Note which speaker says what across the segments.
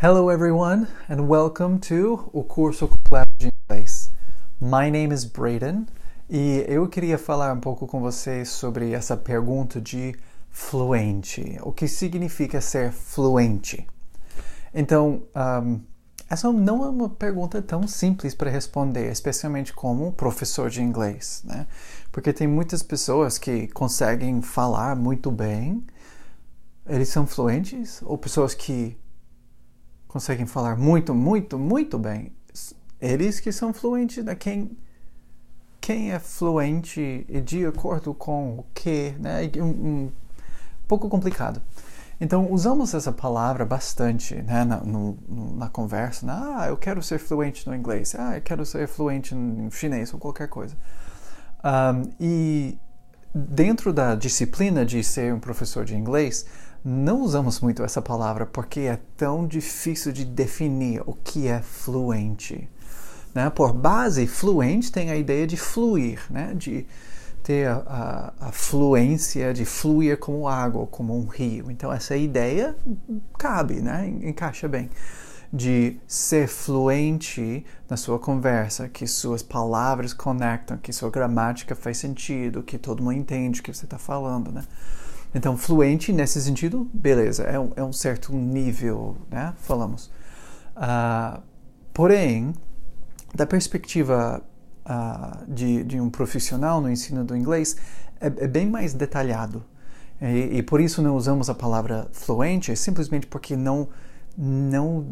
Speaker 1: Hello everyone and welcome to o curso completo de inglês. My name is Braden e eu queria falar um pouco com vocês sobre essa pergunta de fluente. O que significa ser fluente? Então, essa não é uma pergunta tão simples para responder, especialmente como professor de inglês, né? Porque tem muitas pessoas que conseguem falar muito bem, eles são fluentes, ou pessoas que conseguem falar muito bem. Eles que são fluentes, né? Quem é fluente e de acordo com o que, né? Um pouco complicado. Então, usamos essa palavra bastante, né, na conversa. Eu quero ser fluente no inglês. Eu quero ser fluente em chinês ou qualquer coisa. E dentro da disciplina de ser um professor de inglês, não usamos muito essa palavra porque é tão difícil de definir o que é fluente, né? Por base, fluente tem a ideia de fluir, né? De ter a fluência, de fluir como água, como um rio. Então, essa ideia cabe, né? Encaixa bem. De ser fluente na sua conversa, que suas palavras conectam, que sua gramática faz sentido, que todo mundo entende o que você está falando, né? Então, fluente nesse sentido, beleza, é um certo nível, né? Falamos. Porém, da perspectiva de um profissional no ensino do inglês, é bem mais detalhado. E por isso não usamos a palavra fluente, simplesmente porque não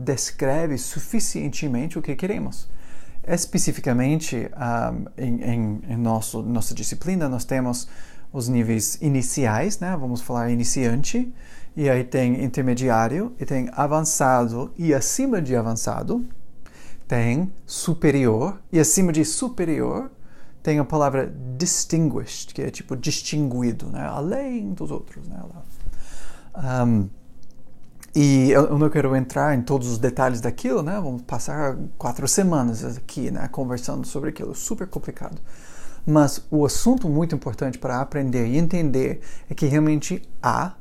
Speaker 1: descreve suficientemente o que queremos. Especificamente, em nossa disciplina, nós temos os níveis iniciais, né? Vamos falar iniciante, e aí tem intermediário, e tem avançado, e acima de avançado tem superior, e acima de superior tem a palavra distinguished, que é tipo distinguido, né? Além dos outros, né? E eu não quero entrar em todos os detalhes daquilo, né? Vamos passar 4 semanas aqui, né? Conversando sobre aquilo, super complicado. Mas o assunto muito importante para aprender e entender é que realmente há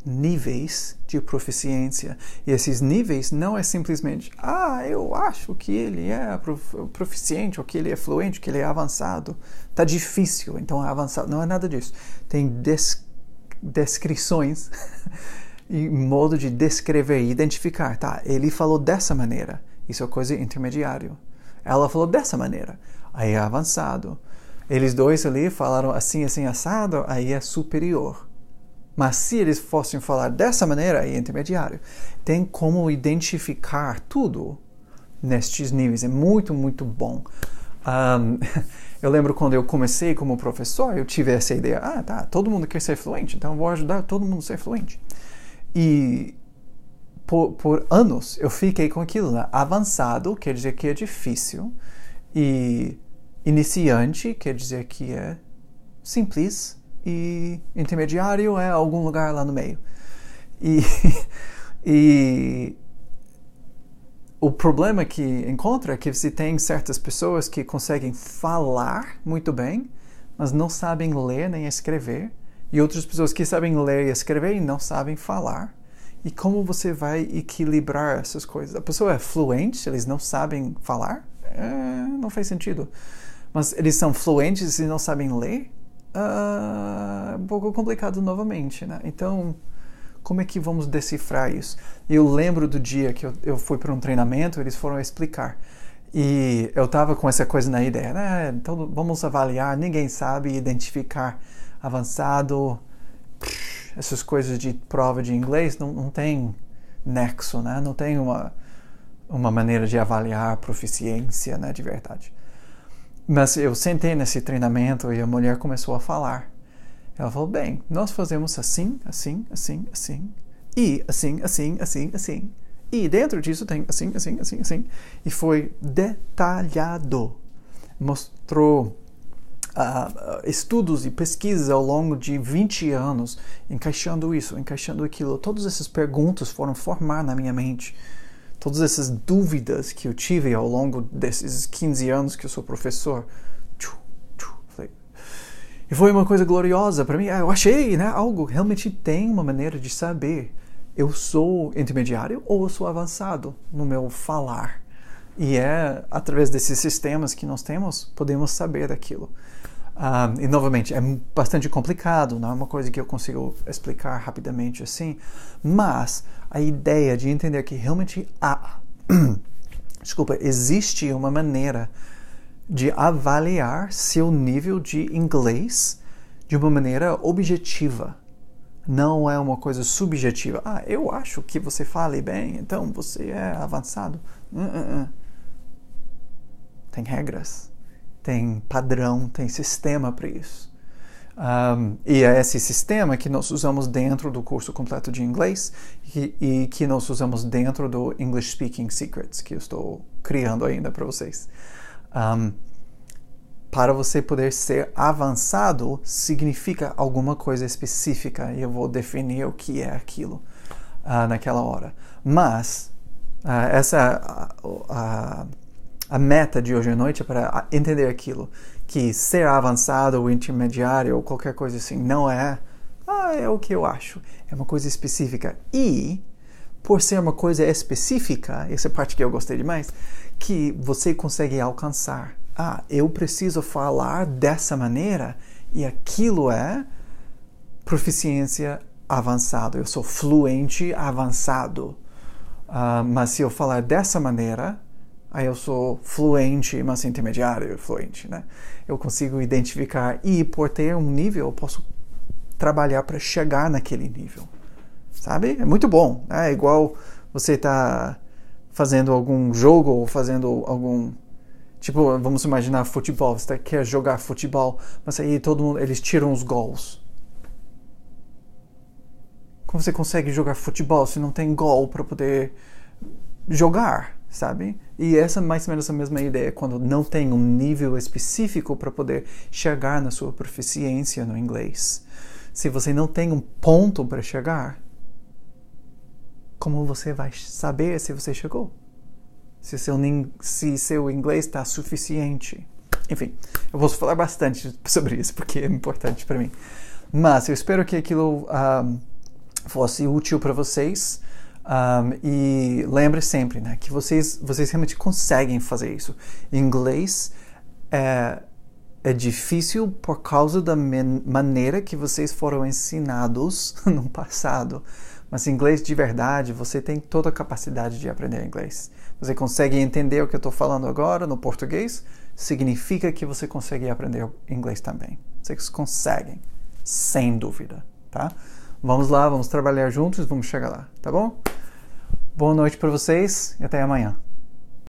Speaker 1: níveis de proficiência. E esses níveis não é simplesmente, eu acho que ele é proficiente, ou que ele é fluente, que ele é avançado. Tá difícil, então é avançado. Não é nada disso. Tem descrições e modo de descrever e identificar. Tá, ele falou dessa maneira. Isso é coisa intermediário. Ela falou dessa maneira. Aí é avançado. Eles dois ali falaram assim, assado, aí é superior. Mas se eles fossem falar dessa maneira, aí é intermediário. Tem como identificar tudo nestes níveis. É muito bom. Eu lembro quando eu comecei como professor, eu tive essa ideia. Todo mundo quer ser fluente, então eu vou ajudar todo mundo a ser fluente. E por anos eu fiquei com aquilo, né? Avançado quer dizer que é difícil. E iniciante quer dizer que é simples, e intermediário é algum lugar lá no meio. E o problema que encontra é que você tem certas pessoas que conseguem falar muito bem, mas não sabem ler nem escrever, e outras pessoas que sabem ler e escrever e não sabem falar. E como você vai equilibrar essas coisas? A pessoa é fluente, eles não sabem falar? Não faz sentido. Mas eles são fluentes e não sabem ler? É um pouco complicado novamente, né? Então, como é que vamos decifrar isso? Eu lembro do dia que eu fui para um treinamento, eles foram explicar. E eu estava com essa coisa na ideia, né? Então, vamos avaliar, ninguém sabe identificar avançado. Essas coisas de prova de inglês não tem nexo, né? Não tem uma maneira de avaliar a proficiência, né, de verdade. Mas eu sentei nesse treinamento e a mulher começou a falar. Ela falou, bem, nós fazemos assim. E assim. E dentro disso tem assim. E foi detalhado. Mostrou estudos e pesquisas ao longo de 20 anos, encaixando isso, encaixando aquilo. Todas essas perguntas foram formar na minha mente. Todas essas dúvidas que eu tive ao longo desses 15 anos que eu sou professor. E foi uma coisa gloriosa para mim. Eu achei, né? Algo realmente tem uma maneira de saber eu sou intermediário ou eu sou avançado no meu falar. E é através desses sistemas que nós temos, podemos saber daquilo. E novamente, é bastante complicado, não é uma coisa que eu consigo explicar rapidamente assim, mas a ideia de entender que realmente existe uma maneira de avaliar seu nível de inglês de uma maneira objetiva. Não é uma coisa subjetiva. Eu acho que você fale bem, então você é avançado. Tem regras, tem padrão, tem sistema para isso. E é esse sistema que nós usamos dentro do curso completo de inglês e que nós usamos dentro do English Speaking Secrets, que eu estou criando ainda para vocês. Para você poder ser avançado, significa alguma coisa específica, e eu vou definir o que é aquilo naquela hora. Mas, essa a meta de hoje à noite é para entender aquilo, que ser avançado ou intermediário ou qualquer coisa assim não é o que eu acho, é uma coisa específica. E, por ser uma coisa específica, essa parte que eu gostei demais, que você consegue alcançar. Eu preciso falar dessa maneira e aquilo é proficiência avançado. Eu sou fluente avançado. Mas se eu falar dessa maneira, aí eu sou fluente, mas intermediário fluente, né? Eu consigo identificar e por ter um nível, eu posso trabalhar para chegar naquele nível. Sabe? É muito bom. É igual você tá fazendo algum jogo ou fazendo algum... Tipo, vamos imaginar futebol. Você quer jogar futebol, mas aí todo mundo, eles tiram os gols. Como você consegue jogar futebol se não tem gol para poder jogar, sabe? E essa é mais ou menos a mesma ideia quando não tem um nível específico para poder chegar na sua proficiência no inglês. Se você não tem um ponto para chegar, como você vai saber se você chegou? Se seu inglês está suficiente. Enfim, eu vou falar bastante sobre isso, porque é importante para mim. Mas eu espero que aquilo fosse útil para vocês. E lembre sempre, né, que vocês realmente conseguem fazer isso. Inglês é difícil por causa da maneira que vocês foram ensinados no passado. Mas inglês de verdade, você tem toda a capacidade de aprender inglês. Você consegue entender o que eu estou falando agora no português, significa que você consegue aprender inglês também. Vocês conseguem, sem dúvida, tá? Vamos lá, vamos trabalhar juntos, vamos chegar lá, tá bom? Boa noite para vocês e até amanhã.